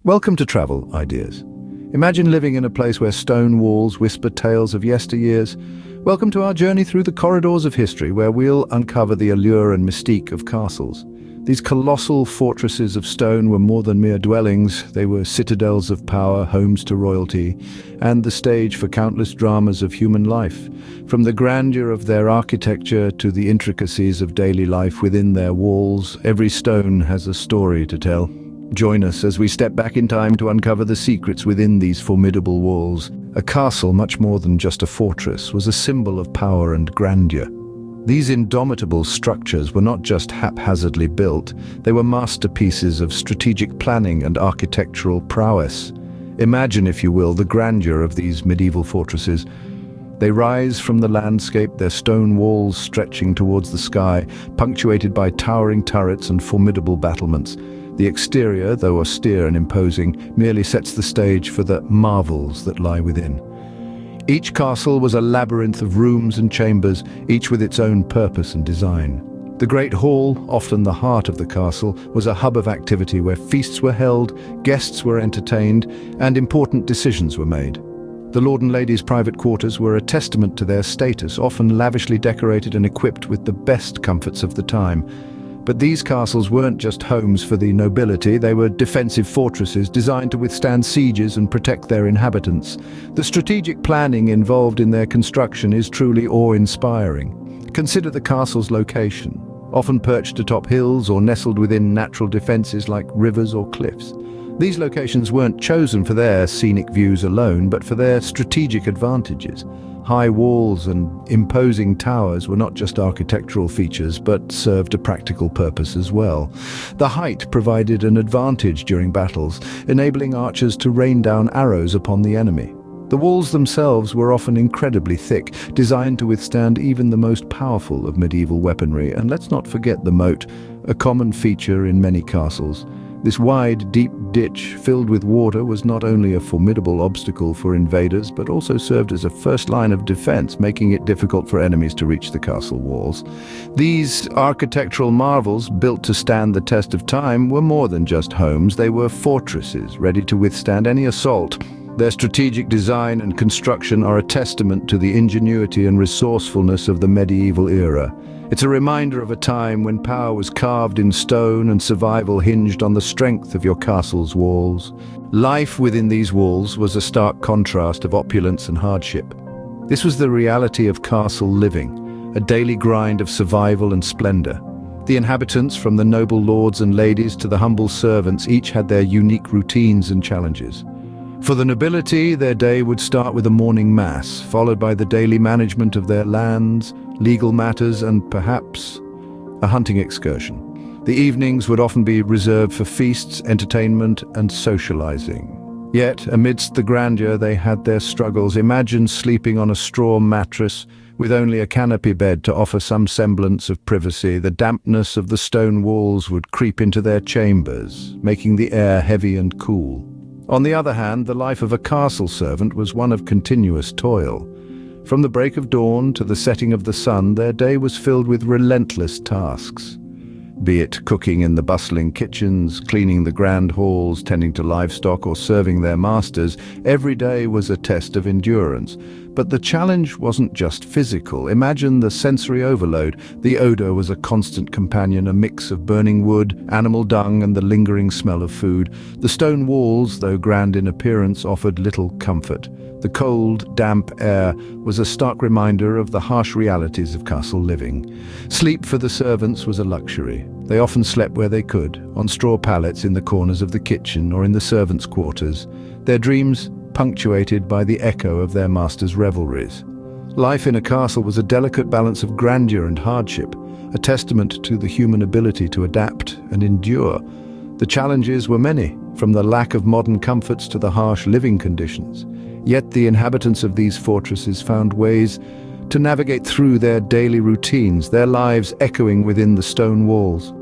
Welcome to Travel Ideas. Imagine living in a place where stone walls whisper tales of yesteryears. Welcome to our journey through the corridors of history, where we'll uncover the allure and mystique of castles. These colossal fortresses of stone were more than mere dwellings. They were citadels of power, homes to royalty, and the stage for countless dramas of human life. From the grandeur of their architecture to the intricacies of daily life within their walls, every stone has a story to tell. Join us as we step back in time to uncover the secrets within these formidable walls. A castle, much more than just a fortress, was a symbol of power and grandeur. These indomitable structures were not just haphazardly built, they were masterpieces of strategic planning and architectural prowess. Imagine, if you will, the grandeur of these medieval fortresses. They rise from the landscape, their stone walls stretching towards the sky, punctuated by towering turrets and formidable battlements. The exterior, though austere and imposing, merely sets the stage for the marvels that lie within. Each castle was a labyrinth of rooms and chambers, each with its own purpose and design. The Great Hall, often the heart of the castle, was a hub of activity where feasts were held, guests were entertained, and important decisions were made. The Lord and Lady's private quarters were a testament to their status, often lavishly decorated and equipped with the best comforts of the time. But these castles weren't just homes for the nobility, they were defensive fortresses designed to withstand sieges and protect their inhabitants. The strategic planning involved in their construction is truly awe-inspiring. Consider the castle's location, often perched atop hills or nestled within natural defenses like rivers or cliffs. These locations weren't chosen for their scenic views alone, but for their strategic advantages. High walls and imposing towers were not just architectural features, but served a practical purpose as well. The height provided an advantage during battles, enabling archers to rain down arrows upon the enemy. The walls themselves were often incredibly thick, designed to withstand even the most powerful of medieval weaponry. And let's not forget the moat, a common feature in many castles. This wide, deep ditch filled with water was not only a formidable obstacle for invaders, but also served as a first line of defense, making it difficult for enemies to reach the castle walls. These architectural marvels, built to stand the test of time, were more than just homes. They were fortresses, ready to withstand any assault. Their strategic design and construction are a testament to the ingenuity and resourcefulness of the medieval era. It's a reminder of a time when power was carved in stone and survival hinged on the strength of your castle's walls. Life within these walls was a stark contrast of opulence and hardship. This was the reality of castle living, a daily grind of survival and splendor. The inhabitants, from the noble lords and ladies to the humble servants, each had their unique routines and challenges. For the nobility, their day would start with a morning mass, followed by the daily management of their lands, legal matters, and perhaps a hunting excursion. The evenings would often be reserved for feasts, entertainment, and socializing. Yet, amidst the grandeur, they had their struggles. Imagine sleeping on a straw mattress with only a canopy bed to offer some semblance of privacy. The dampness of the stone walls would creep into their chambers, making the air heavy and cool. On the other hand, the life of a castle servant was one of continuous toil. From the break of dawn to the setting of the sun, their day was filled with relentless tasks. Be it cooking in the bustling kitchens, cleaning the grand halls, tending to livestock, or serving their masters, every day was a test of endurance. But the challenge wasn't just physical. Imagine the sensory overload. The odor was a constant companion, a mix of burning wood, animal dung, and the lingering smell of food. The stone walls, though grand in appearance, offered little comfort. The cold, damp air was a stark reminder of the harsh realities of castle living. Sleep for the servants was a luxury. They often slept where they could, on straw pallets in the corners of the kitchen or in the servants' quarters, their dreams punctuated by the echo of their masters' revelries. Life in a castle was a delicate balance of grandeur and hardship, a testament to the human ability to adapt and endure. The challenges were many, from the lack of modern comforts to the harsh living conditions. Yet the inhabitants of these fortresses found ways to navigate through their daily routines, their lives echoing within the stone walls.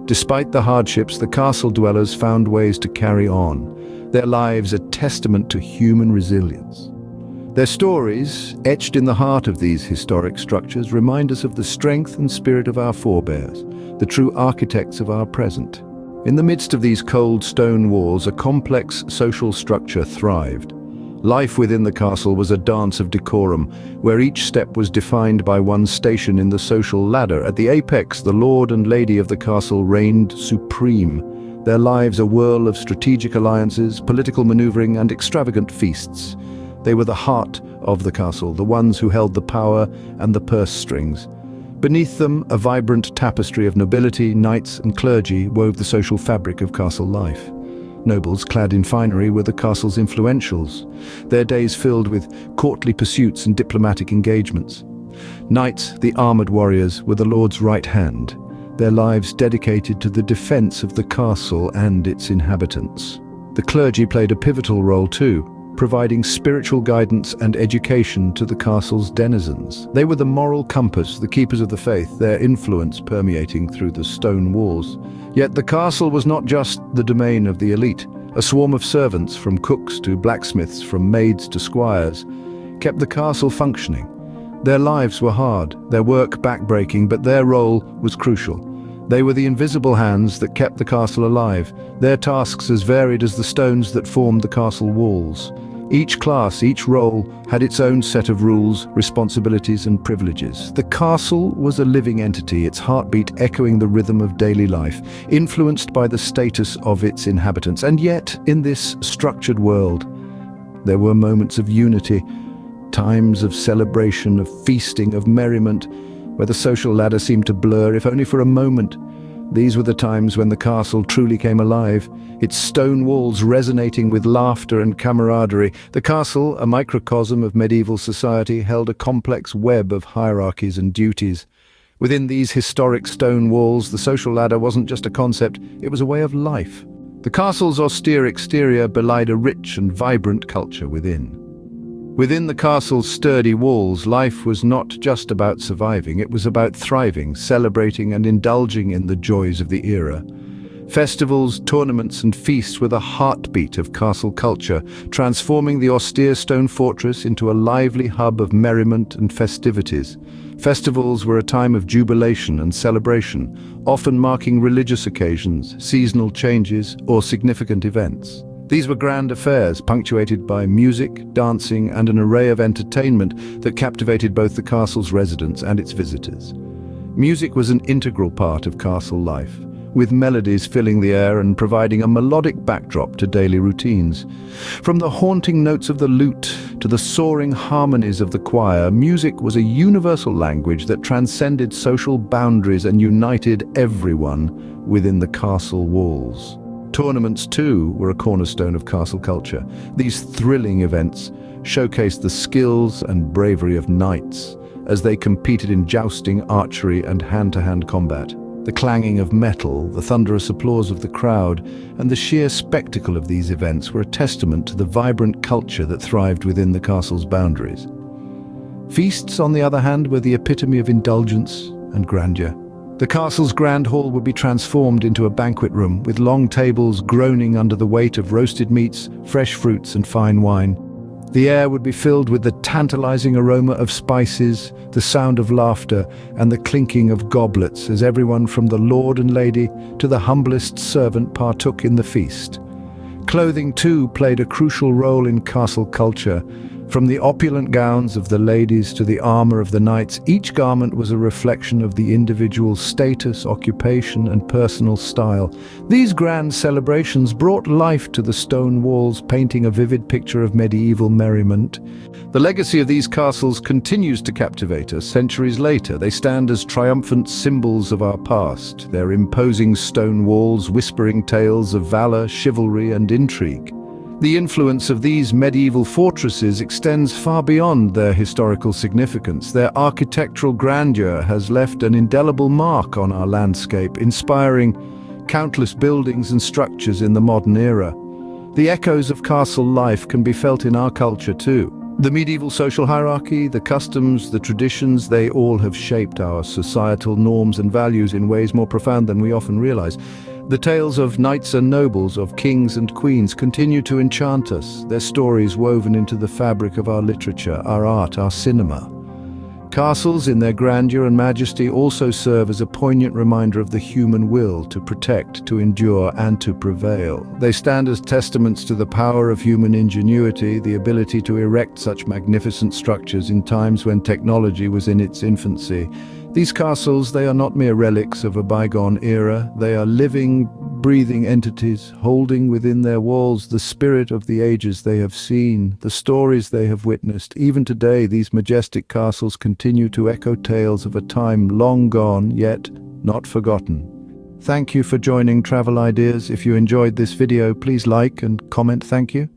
Despite the hardships, the castle dwellers found ways to carry on, their lives a testament to human resilience. Their stories, etched in the heart of these historic structures, remind us of the strength and spirit of our forebears, the true architects of our present. In the midst of these cold stone walls, a complex social structure thrived. Life within the castle was a dance of decorum, where each step was defined by one's station in the social ladder. At the apex, the lord and lady of the castle reigned supreme, their lives a whirl of strategic alliances, political maneuvering, and extravagant feasts. They were the heart of the castle, the ones who held the power and the purse strings. Beneath them, a vibrant tapestry of nobility, knights, and clergy wove the social fabric of castle life. Nobles clad in finery were the castle's influentials, their days filled with courtly pursuits and diplomatic engagements. Knights, the armored warriors, were the lord's right hand, their lives dedicated to the defense of the castle and its inhabitants. The clergy played a pivotal role too, providing spiritual guidance and education to the castle's denizens. They were the moral compass, the keepers of the faith, their influence permeating through the stone walls. Yet the castle was not just the domain of the elite. A swarm of servants, from cooks to blacksmiths, from maids to squires, kept the castle functioning. Their lives were hard, their work backbreaking, but their role was crucial. They were the invisible hands that kept the castle alive, their tasks as varied as the stones that formed the castle walls. Each class, each role, had its own set of rules, responsibilities, and privileges. The castle was a living entity, its heartbeat echoing the rhythm of daily life, influenced by the status of its inhabitants. And yet, in this structured world, there were moments of unity, times of celebration, of feasting, of merriment, where the social ladder seemed to blur, if only for a moment. These were the times when the castle truly came alive, its stone walls resonating with laughter and camaraderie. The castle, a microcosm of medieval society, held a complex web of hierarchies and duties. Within these historic stone walls, the social ladder wasn't just a concept, it was a way of life. The castle's austere exterior belied a rich and vibrant culture within. Within the castle's sturdy walls, life was not just about surviving, it was about thriving, celebrating and indulging in the joys of the era. Festivals, tournaments and feasts were the heartbeat of castle culture, transforming the austere stone fortress into a lively hub of merriment and festivities. Festivals were a time of jubilation and celebration, often marking religious occasions, seasonal changes or significant events. These were grand affairs, punctuated by music, dancing, and an array of entertainment that captivated both the castle's residents and its visitors. Music was an integral part of castle life, with melodies filling the air and providing a melodic backdrop to daily routines. From the haunting notes of the lute to the soaring harmonies of the choir, music was a universal language that transcended social boundaries and united everyone within the castle walls. Tournaments, too, were a cornerstone of castle culture. These thrilling events showcased the skills and bravery of knights as they competed in jousting, archery, and hand-to-hand combat. The clanging of metal, the thunderous applause of the crowd, and the sheer spectacle of these events were a testament to the vibrant culture that thrived within the castle's boundaries. Feasts, on the other hand, were the epitome of indulgence and grandeur. The castle's grand hall would be transformed into a banquet room, with long tables groaning under the weight of roasted meats, fresh fruits, and fine wine. The air would be filled with the tantalizing aroma of spices, the sound of laughter, and the clinking of goblets as everyone from the lord and lady to the humblest servant partook in the feast. Clothing, too, played a crucial role in castle culture. From the opulent gowns of the ladies to the armor of the knights, each garment was a reflection of the individual's status, occupation, and personal style. These grand celebrations brought life to the stone walls, painting a vivid picture of medieval merriment. The legacy of these castles continues to captivate us. Centuries later, they stand as triumphant symbols of our past, their imposing stone walls whispering tales of valor, chivalry, and intrigue. The influence of these medieval fortresses extends far beyond their historical significance. Their architectural grandeur has left an indelible mark on our landscape, inspiring countless buildings and structures in the modern era. The echoes of castle life can be felt in our culture too. The medieval social hierarchy, the customs, the traditions, they all have shaped our societal norms and values in ways more profound than we often realize. The tales of knights and nobles, of kings and queens, continue to enchant us, their stories woven into the fabric of our literature, our art, our cinema. Castles, in their grandeur and majesty, also serve as a poignant reminder of the human will to protect, to endure, and to prevail. They stand as testaments to the power of human ingenuity, the ability to erect such magnificent structures in times when technology was in its infancy. These castles, they are not mere relics of a bygone era. They are living, breathing entities, holding within their walls the spirit of the ages they have seen, the stories they have witnessed. Even today, these majestic castles continue to echo tales of a time long gone, yet not forgotten. Thank you for joining Travel Ideas. If you enjoyed this video, please like and comment. Thank you.